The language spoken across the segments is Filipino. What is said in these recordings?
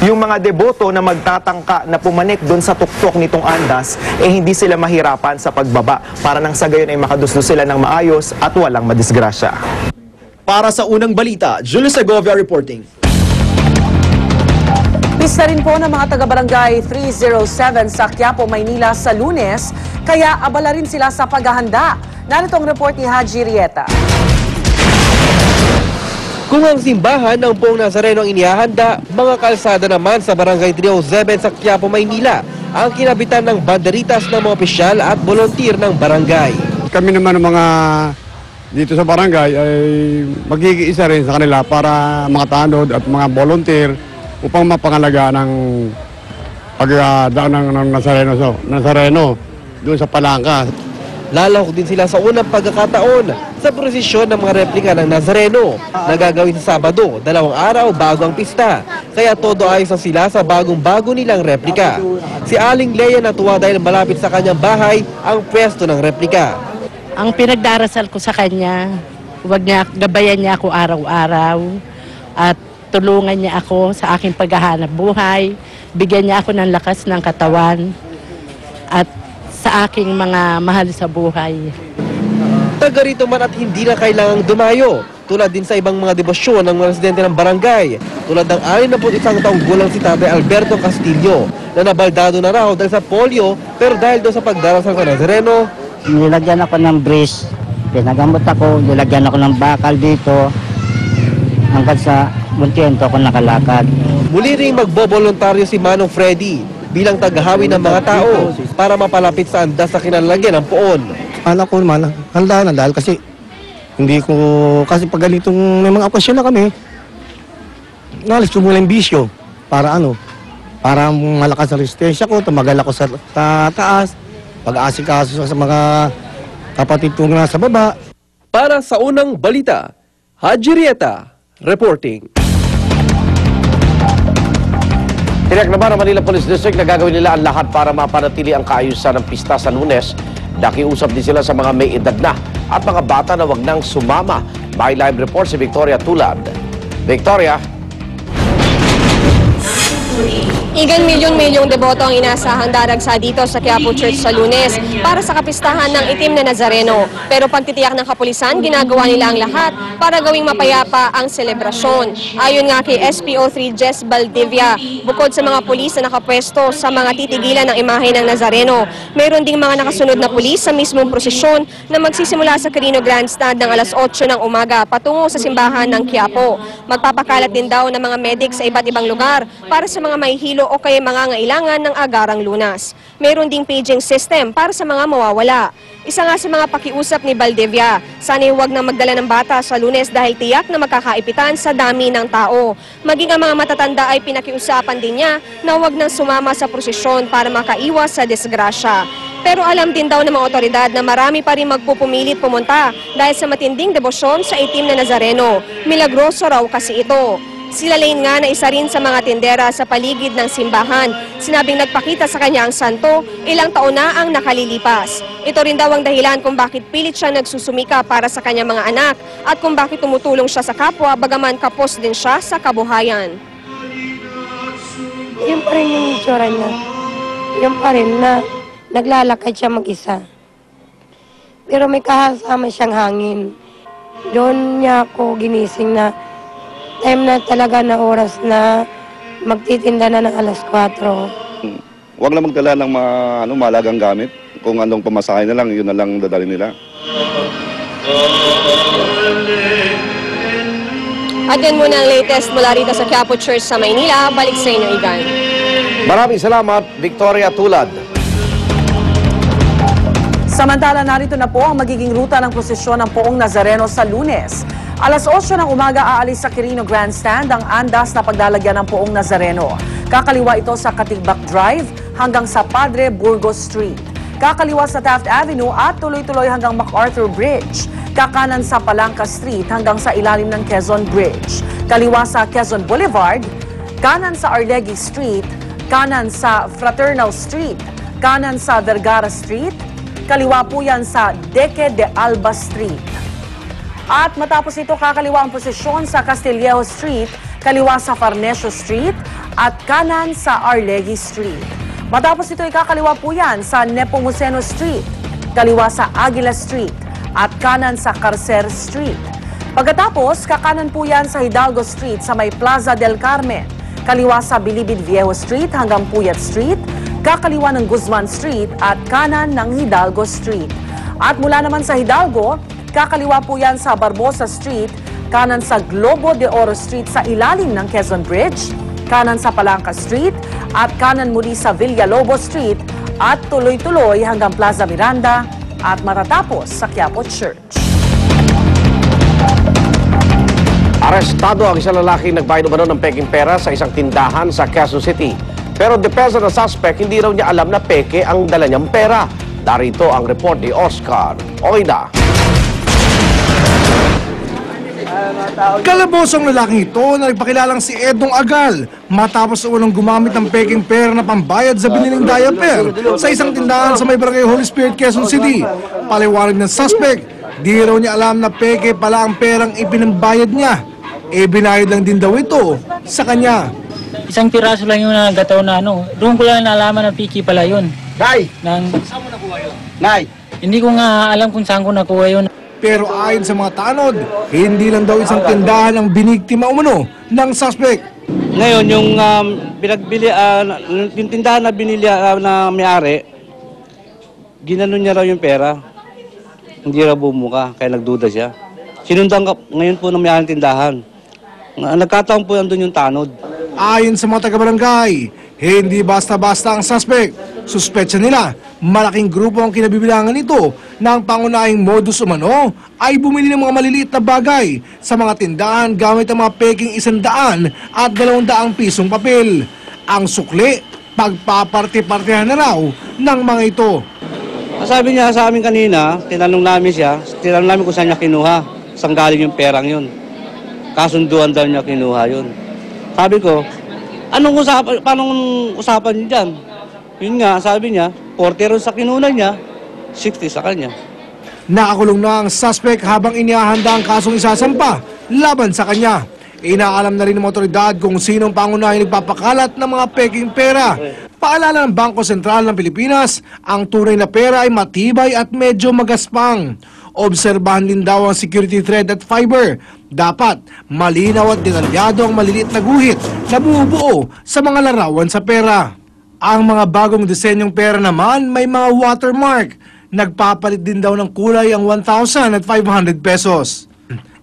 yung mga deboto na magtatangka na pumanik doon sa tuktok nitong andas, hindi sila mahirapan sa pagbaba para nang sa gayon ay makadusdos sila ng maayos at walang madisgrasya. Para sa unang balita, Julius Segovia reporting. Pista rin po ng mga taga-barangay 307 sa Quiapo, Maynila sa Lunes, kaya abala rin sila sa paghahanda. Narito ang report ni Haji Rieta. Kung ang simbahan ng Poong Nazareno ang inihahanda, mga kalsada naman sa Barangay 307 sa Quiapo, Maynila ang kinabitan ng banderitas ng mga opisyal at volunteer ng barangay. Kami naman ng mga dito sa barangay ay mag-iisa rin sa kanila para mga tanod at mga volunteer upang mapangalaga ng pagdaan ng Nazareno doon sa Palangka. Lalahok din sila sa unang pagkakataon sa prosesyon ng mga replika ng Nazareno na gagawin sa Sabado, 2 araw bago ang pista. Kaya todo ayos na sila sa bagong-bago nilang replika. Si Aling Leia natuwa dahil malapit sa kanyang bahay ang pwesto ng replika. Ang pinagdarasal ko sa kanya, gabayan niya ako araw-araw at tulungan niya ako sa aking paghahanap buhay, bigyan niya ako ng lakas ng katawan at sa aking mga mahal sa buhay. Taga rito man at hindi na kailangang dumayo, tulad din sa ibang mga debosyon ng mga residente ng barangay, tulad ng 61 taong gulang si Tatay Alberto Castillo na nabaldado na raw dahil sa polio pero dahil doon sa pagdarasal sa Nazareno. Nilagyan ako ng brace, pinagamot ako, nilagyan ako ng bakal dito, hanggang sa muntiento ako nakalakad. Muli ring magbobolontaryo si Manong Freddy bilang tagahawi ng mga tao para mapalapit sa andas na kinalalagyan ng poon. Anak ko naman, handa na dahil kasi pag ganitong may mga okasyon na kami, nalis ko muna yung bisyo para malakas ang resistensya ko, tumagal ako sa taas, pag-aasikaso sa mga kapatid kong nasa baba. Para sa unang balita, Haji Rieta reporting. Tiyak naman ang Manila Police District na gagawin nila ang lahat para mapanatili ang kaayusan ng pista sa Lunes. Nakiusap din sila sa mga may edad na at mga bata na wag nang sumama. May live report si Victoria Tulad. Victoria. Igan milyong-milyong deboto ang inasahang daragsa dito sa Quiapo Church sa Lunes para sa kapistahan ng itim na Nazareno. Pero pagtitiyak ng kapulisan, ginagawa nila ang lahat para gawing mapayapa ang selebrasyon. Ayon nga kay SPO3 Jess Valdivia, bukod sa mga pulis na nakapwesto sa mga titigilan ng imahe ng Nazareno, mayroon ding mga nakasunod na pulis sa mismong prosesyon na magsisimula sa Quirino Grandstand ng alas 8 ng umaga patungo sa simbahan ng Quiapo. Magpapakalat din daw ng mga medic sa iba't ibang lugar para sa mga mahihilo o kaya mangangailangan ng agarang lunas. Meron ding paging system para sa mga mawawala. Isa nga sa mga pakiusap ni Valdivia, sana'y huwag na magdala ng bata sa Lunes dahil tiyak na magkakaipitan sa dami ng tao. Maging ang mga matatanda ay pinakiusapan din niya na huwag nang sumama sa prosesyon para makaiwas sa disgrasya. Pero alam din daw ng mga otoridad na marami pa rin magpupumilit pumunta dahil sa matinding debosyon sa itim na Nazareno. Milagroso raw kasi ito. Sila Lane nga na isa rin sa mga tindera sa paligid ng simbahan. Sinabing nagpakita sa kanya ang santo, ilang taon na ang nakalilipas. Ito rin daw ang dahilan kung bakit pilit siya nagsusumika para sa kanyang mga anak at kung bakit tumutulong siya sa kapwa bagaman kapos din siya sa kabuhayan. Yun pa rin yung itsura niya. Yun pa rin na naglalakad siya mag-isa. Pero may kasama siyang hangin. Doon niya ako ginising na time na talaga na oras na magtitinda na ng alas 4. Huwag lang magdala ng malagang gamit. Kung anong pamasahe na lang, yun na lang dadali nila. At yan muna ang latest mula rito sa Quiapo Church sa Maynila. Balik sa inyo, Igan. Maraming salamat, Victoria Tulad. Samantala, narito na po ang magiging ruta ng prosesyon ng Poong Nazareno sa Lunes. Alas 8 ng umaga aalis sa Quirino Grandstand ang andas na paglalagyan ng Poong Nazareno. Kakaliwa ito sa Katigbak Drive hanggang sa Padre Burgos Street. Kakaliwa sa Taft Avenue at tuloy-tuloy hanggang MacArthur Bridge. Kakanan sa Palangka Street hanggang sa ilalim ng Quezon Bridge. Kaliwa sa Quezon Boulevard, kanan sa Arlegui Street, kanan sa Fraternal Street, kanan sa Vergara Street, kaliwa po yan sa Deque de Alba Street. At matapos ito, kakaliwa ang posisyon sa Castillejo Street, kaliwa sa Farnesio Street, at kanan sa Arlegui Street. Matapos ito ikakaliwa po yan sa Nepomuceno Street, kaliwa sa Aguila Street at kanan sa Carcer Street. Pagkatapos, kakanan po yan sa Hidalgo Street sa may Plaza del Carmen, kaliwa sa Bilibid Viejo Street hanggang Puyat Street, kakaliwa ng Guzman Street at kanan ng Hidalgo Street. At mula naman sa Hidalgo, kakaliwa po yan sa Barbosa Street, kanan sa Globo de Oro Street sa ilalim ng Quezon Bridge, kanan sa Palanca Street at kanan muli sa Villalobos Street at tuloy-tuloy hanggang Plaza Miranda at matatapos sa Quiapo Church. Arestado ang isang lalaking nagbayad umano ng peking pera sa isang tindahan sa Quezon City. Pero depensa ng suspect, hindi raw niya alam na peke ang dala niyang pera. Darito ang report ni Oscar Oida. Kalabos ang lalaking ito na nagpakilalang si Edong Agal matapos unang gumamit ng peking pera na pambayad sa biniling diaper sa isang tindahan sa may barangay Holy Spirit, Quezon City. Paliwanag ng suspect, di raw niya alam na peke pala ang perang ipinambayad niya. Binayad lang din daw ito sa kanya. Isang piraso lang yung nagataw na ano. Doon ko lang nalaman na piki pala yun. Nay! Saan mo nakuha yun? Nay! Hindi ko nga alam kung saan ko nakuha yun. Pero ayon sa mga tanod, hindi lang daw isang tindahan ang biniktima umano ng suspect. Ngayon, yung pinagbili, yung tindahan na binili na may-ari, ginanon niya raw yung pera. Hindi raw bumuka, kaya nagduda siya. Sinundan ngayon po ng may-ari ng tindahan. Nagkataon po nandun yung tanod. Ayon sa mga taga-barangay, hindi basta-basta ang suspect. Suspetsya nila, malaking grupo ang kinabibilangan nito na ang pangunahing modus umano ay bumili ng mga maliliit na bagay sa mga tindahan gamit ang mga peking 100 at 200 pisong papel. Ang sukli, pagpaparte-partehan na raw ng mga ito. Sabi niya sa amin kanina, tinanong namin kung saan niya kinuha, saan galing yung perang yun. Kasunduan daw niya kinuha yun. Sabi ko, paano usapan niyo dyan? Yun nga, sabi niya, 40 ron sa kinunan niya, 60 sa kanya. Nakakulong na ang suspect habang inihahanda ang kasong isasampa laban sa kanya. Inaalam na rin ng otoridad kung sinong pangunahing nagpapakalat ng mga peking pera. Paalala ng Bangko Sentral ng Pilipinas, ang tunay na pera ay matibay at medyo magaspang. Obserbahan din daw ang security thread at fiber. Dapat malinaw at detalyado ang maliliit na guhit na bumubuo sa mga larawan sa pera. Ang mga bagong disenyong pera naman may mga watermark. Nagpapalit din daw ng kulay ang 1,000 at 500 pesos.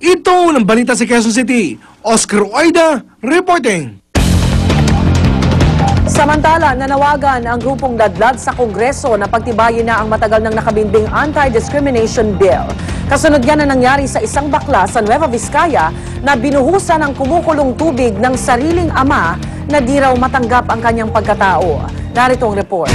Ito ang balita sa Quezon City. Oscar Oida, reporting. Samantala, nanawagan ang grupong Ladlad sa Kongreso na pagtibayin na ang matagal nang nakabinbing anti-discrimination bill. Kasunod yan na nangyari sa isang bakla sa Nueva Vizcaya na binuhusan ng kumukulong tubig ng sariling ama na di raw matanggap ang kanyang pagkatao. Narito ang report.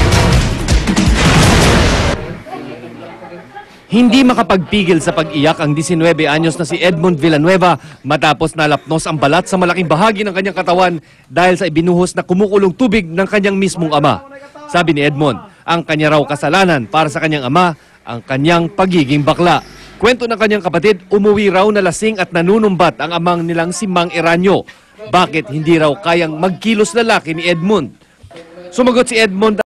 Hindi makapagpigil sa pag-iyak ang 19 anyos na si Edmond Villanueva matapos nalapnos ang balat sa malaking bahagi ng kanyang katawan dahil sa ibinuhos na kumukulong tubig ng kanyang mismong ama. Sabi ni Edmond, ang kanya raw kasalanan para sa kanyang ama ang kanyang pagiging bakla. Kwento ng kanyang kapatid, umuwi raw na lasing at nanunumbat ang amang nilang si Mang Eranio. Bakit hindi raw kayang magkilos lalaki ni Edmond? Sumagot si Edmond,